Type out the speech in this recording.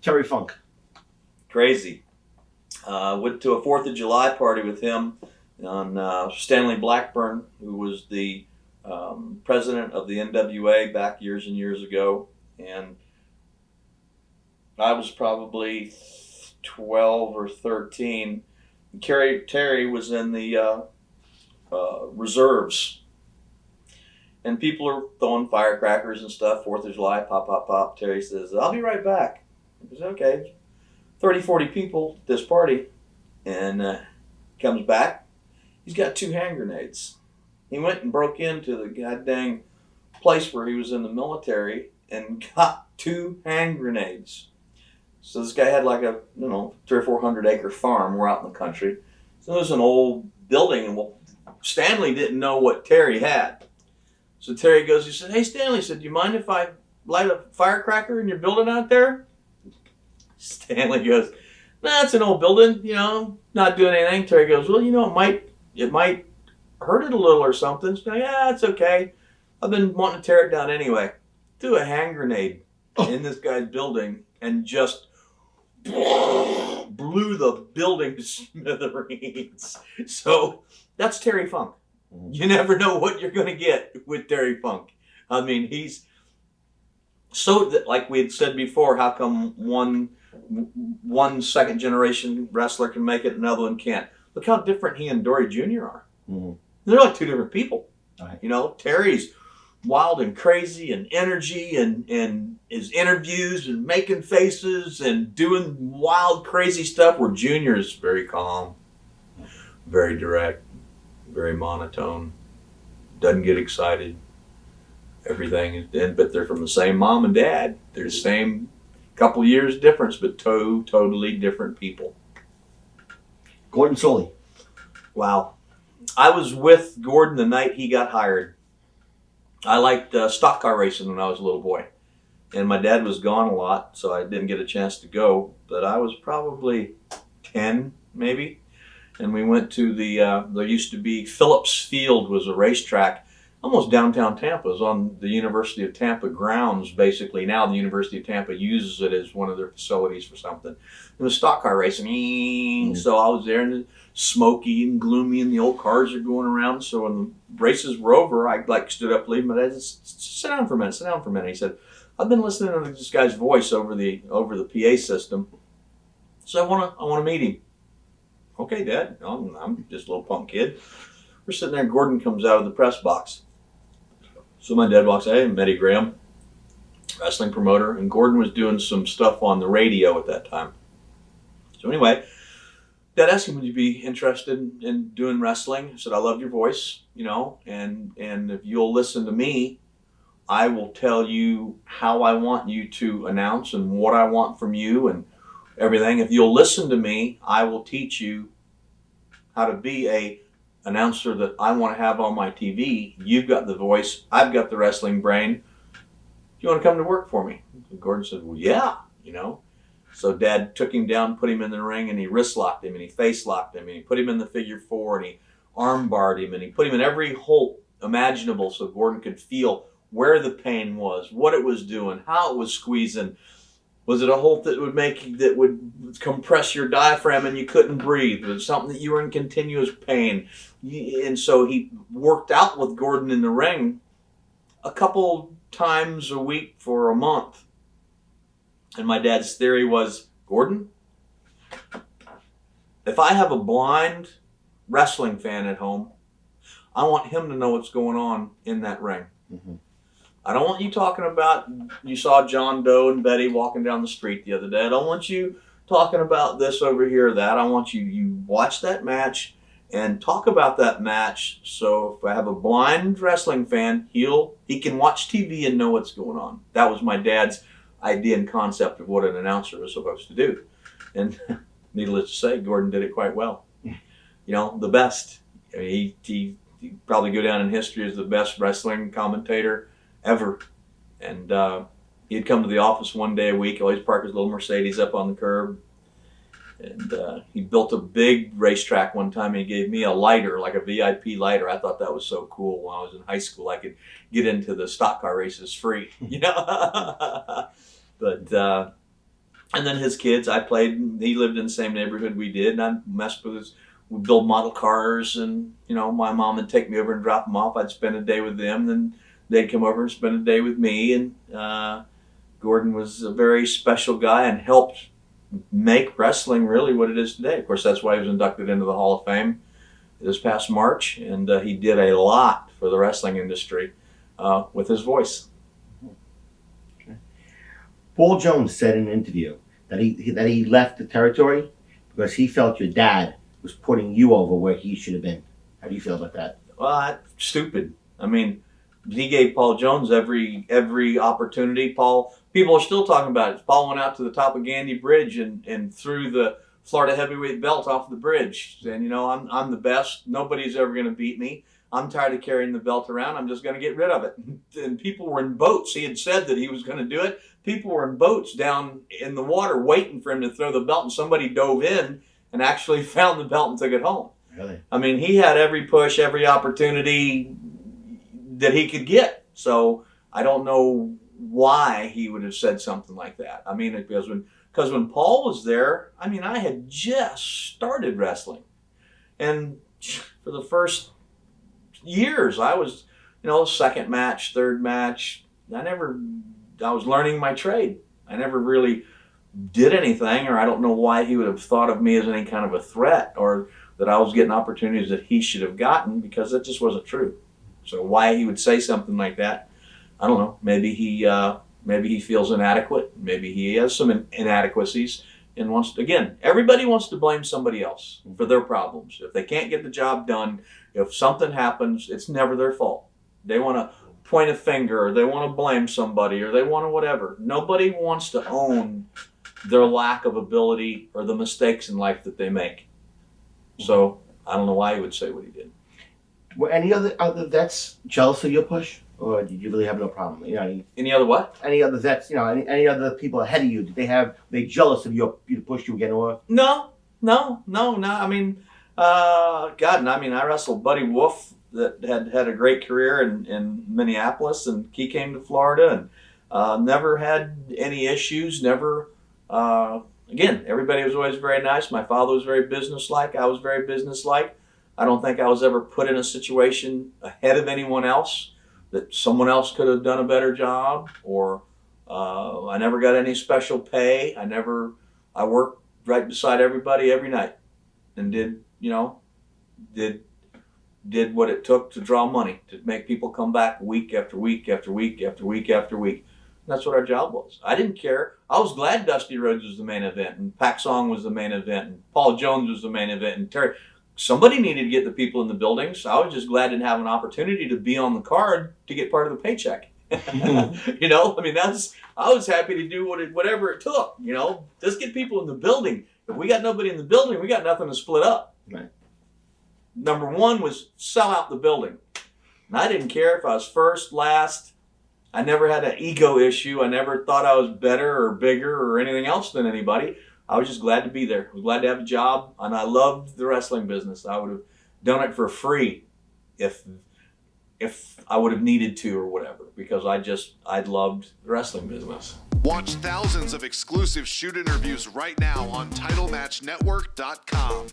Terry Funk. Crazy. Went to a 4th of July party with him on Stanley Blackburn, who was the president of the NWA back years and years ago. And I was probably 12 or 13. Terry was in the reserves. And people are throwing firecrackers and stuff, 4th of July, pop, pop, pop. Terry says, I'll be right back. I said, okay. 30, 40 people at this party. And comes back. He's got 2 hand grenades. He went and broke into the goddamn place where he was in the military and got 2 hand grenades. So this guy had like a, 300 or 400 acre farm. We're out in the country. So it was an old building, and Stanley didn't know what Terry had. So Terry goes, he said, hey Stanley, he said, do you mind if I light a firecracker in your building out there? Stanley goes, nah, it's an old building, not doing anything. Terry goes, well, it might hurt it a little or something. So, yeah, it's okay. I've been wanting to tear it down anyway. Threw a hand grenade in this guy's building and just blew the building to smithereens. So that's Terry Funk. You never know what you're going to get with Terry Funk. I mean, he's so, like we had said before, how come one second generation wrestler can make it, another one can't? Look how different he and Dory Jr. are. Mm-hmm. They're like 2 different people. Right. Terry's wild and crazy and energy and his interviews and making faces and doing wild, crazy stuff, where Jr. is very calm, very direct, very monotone, doesn't get excited. Everything, but they're from the same mom and dad. They're the same couple years difference, but totally different people. Gordon Solie. Wow. I was with Gordon the night he got hired. I liked stock car racing when I was a little boy. And my dad was gone a lot, so I didn't get a chance to go. But I was probably 10, maybe. And we went to there used to be, Phillips Field was a racetrack, almost downtown Tampa. It was on the University of Tampa grounds, basically. Now the University of Tampa uses it as one of their facilities for something. It was stock car racing. Mm. So I was there, and it's smoky and gloomy, and the old cars are going around. So when the races were over, I stood up, leaving my dad, sit down for a minute. He said, I've been listening to this guy's voice over the PA system, so I want to meet him. Okay, Dad. I'm just a little punk kid. We're sitting there, and Gordon comes out of the press box. So my dad walks in, hey, I'm Eddie Graham, wrestling promoter, and Gordon was doing some stuff on the radio at that time. So anyway, Dad asked him, would you be interested in doing wrestling? I said, I love your voice, and if you'll listen to me, I will tell you how I want you to announce and what I want from you and everything. If you'll listen to me, I will teach you how to be a announcer that I want to have on my TV. You've got the voice. I've got the wrestling brain. Do you want to come to work for me? And Gordon said, well, yeah, So Dad took him down, put him in the ring, and he wrist locked him, and he face locked him, and he put him in the figure 4, and he arm barred him, and he put him in every hole imaginable so Gordon could feel where the pain was, what it was doing, how it was squeezing. Was it a hold that would compress your diaphragm and you couldn't breathe? Was it something that you were in continuous pain? And so he worked out with Gordon in the ring a couple times a week for a month. And my dad's theory was, Gordon, if I have a blind wrestling fan at home, I want him to know what's going on in that ring. Mm-hmm. I don't want you talking about, you saw John Doe and Betty walking down the street the other day. I don't want you talking about this over here or that. I want you watch that match and talk about that match. So if I have a blind wrestling fan, he can watch TV and know what's going on. That was my dad's idea and concept of what an announcer was supposed to do. And needless to say, Gordon did it quite well. The best. I mean, he'd probably go down in history as the best wrestling commentator ever. And he'd come to the office one day a week, always park his little Mercedes up on the curb. And he built a big racetrack one time, and he gave me a lighter, like a VIP lighter. I thought that was so cool. When I was in high school, I could get into the stock car races free, But And then his kids, I played. He lived in the same neighborhood we did, and I messed with his. We build model cars, and my mom would take me over and drop them off. I'd spend a day with them, then they'd come over and spend a day with me. And Gordon was a very special guy and helped make wrestling really what it is today. Of course, that's why he was inducted into the Hall of Fame this past March, and he did a lot for the wrestling industry with his voice. Paul Jones said in an interview that he left the territory because he felt your dad was putting you over where he should have been. How do you feel about that? Well, that's stupid. I mean, he gave Paul Jones every opportunity. People are still talking about it. Paul went out to the top of Gandy Bridge and threw the Florida heavyweight belt off the bridge. And I'm the best. Nobody's ever going to beat me. I'm tired of carrying the belt around. I'm just going to get rid of it. And people were in boats. He had said that he was going to do it. People were in boats down in the water waiting for him to throw the belt, and somebody dove in and actually found the belt and took it home. Really? I mean, he had every push, every opportunity that he could get. So I don't know why he would have said something like that. I mean, because when Paul was there, I mean, I had just started wrestling. And for the first years, I was, second match, third match. I was learning my trade. I never really did anything, or I don't know why he would have thought of me as any kind of a threat, or that I was getting opportunities that he should have gotten, because that just wasn't true. So why he would say something like that, I don't know. Maybe he feels inadequate. Maybe he has some inadequacies and everybody wants to blame somebody else for their problems. If they can't get the job done, if something happens, it's never their fault. They want to point a finger, or they want to blame somebody, or they want to whatever. Nobody wants to own their lack of ability or the mistakes in life that they make. So I don't know why he would say what he did. Were any other vets jealous of your push, or did you really have no problem? Any other what? Any other vets? Any other people ahead of you? Did they jealous of you the push you were getting over? No. I mean, I wrestled Buddy Wolf that had a great career in Minneapolis, and he came to Florida and never had any issues. Never. Everybody was always very nice. My father was very businesslike. I was very businesslike. I don't think I was ever put in a situation ahead of anyone else that someone else could have done a better job, or I never got any special pay. I worked right beside everybody every night and did what it took to draw money, to make people come back week after week after week after week after week. That's what our job was. I didn't care. I was glad Dusty Rhodes was the main event, and Pak Song was the main event, and Paul Jones was the main event, and Terry. Somebody needed to get the people in the building, so I was just glad to have an opportunity to be on the card to get part of the paycheck. I was happy to do whatever it took. Just get people in the building. If we got nobody in the building, we got nothing to split up. Right. Number one was sell out the building. And I didn't care if I was first, last. I never had an ego issue. I never thought I was better or bigger or anything else than anybody. I was just glad to be there. I was glad to have a job, and I loved the wrestling business. I would have done it for free if I would have needed to or whatever, because I loved the wrestling business. Watch thousands of exclusive shoot interviews right now on TitleMatchNetwork.com.